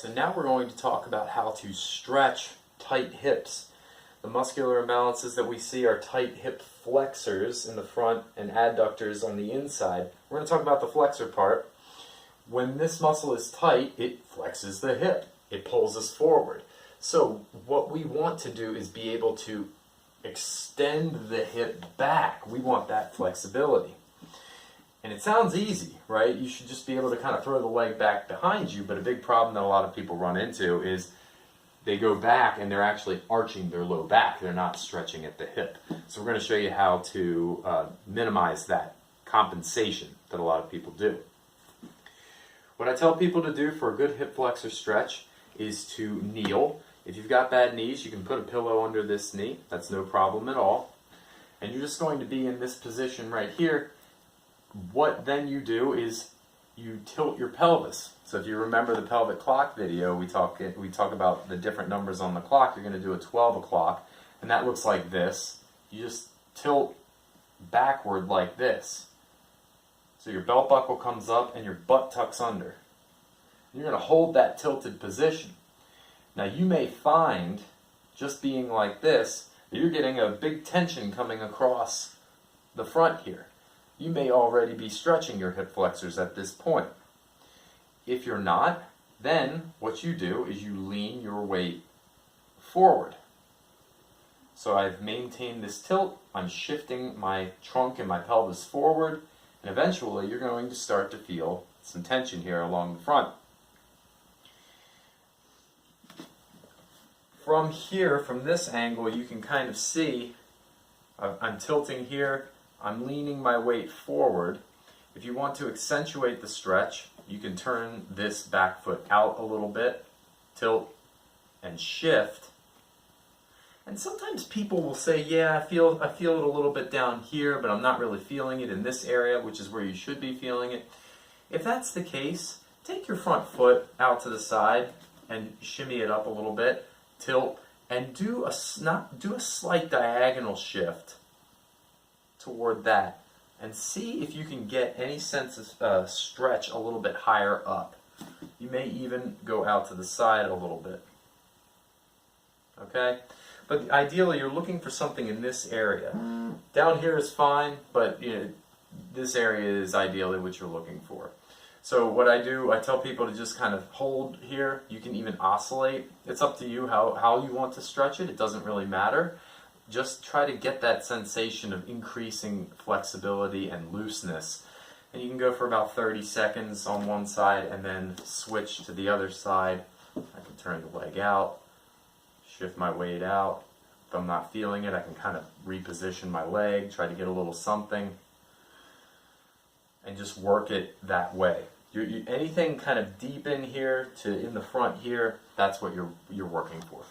So now we're going to talk about how to stretch tight hips. The muscular imbalances that we see are tight hip flexors in the front and adductors on the inside. We're going to talk about the flexor part. When this muscle is tight, it flexes the hip. It pulls us forward. So what we want to do is be able to extend the hip back. We want that flexibility. And it sounds easy, right? You should just be able to kind of throw the leg back behind you, but a big problem that a lot of people run into is they go back and they're actually arching their low back. They're not stretching at the hip. So we're going to show you how to minimize that compensation that a lot of people do. What I tell people to do for a good hip flexor stretch is to kneel. If you've got bad knees, you can put a pillow under this knee. That's no problem at all. And you're just going to be in this position right here. What then you do is you tilt your pelvis. So if you remember the pelvic clock video, we talk about the different numbers on the clock. You're going to do a 12 o'clock, and that looks like this. You just tilt backward like this. So your belt buckle comes up and your butt tucks under. You're going to hold that tilted position. Now you may find, just being like this, that you're getting a big tension coming across the front here. You may already be stretching your hip flexors at this point. If you're not, then what you do is you lean your weight forward. So I've maintained this tilt, I'm shifting my trunk and my pelvis forward, and eventually you're going to start to feel some tension here along the front. From here, from this angle, you can kind of see I'm tilting here, I'm leaning my weight forward. If you want to accentuate the stretch, you can turn this back foot out a little bit, tilt and shift. And sometimes people will say, yeah, I feel it a little bit down here, but I'm not really feeling it in this area, which is where you should be feeling it. If that's the case, take your front foot out to the side and shimmy it up a little bit, tilt, and do a slight diagonal shift toward that, and see if you can get any sense of stretch a little bit higher up. You may even go out to the side a little bit. Okay? But ideally you're looking for something in this area. Down here is fine, but this area is ideally what you're looking for. So what I do, I tell people to just kind of hold here. You can even oscillate. It's up to you how you want to stretch it. It doesn't really matter. Just try to get that sensation of increasing flexibility and looseness. And you can go for about 30 seconds on one side and then switch to the other side. I can turn the leg out, shift my weight out. If I'm not feeling it, I can kind of reposition my leg, try to get a little something, and just work it that way. Anything kind of deep in here to in the front here, that's what you're working for.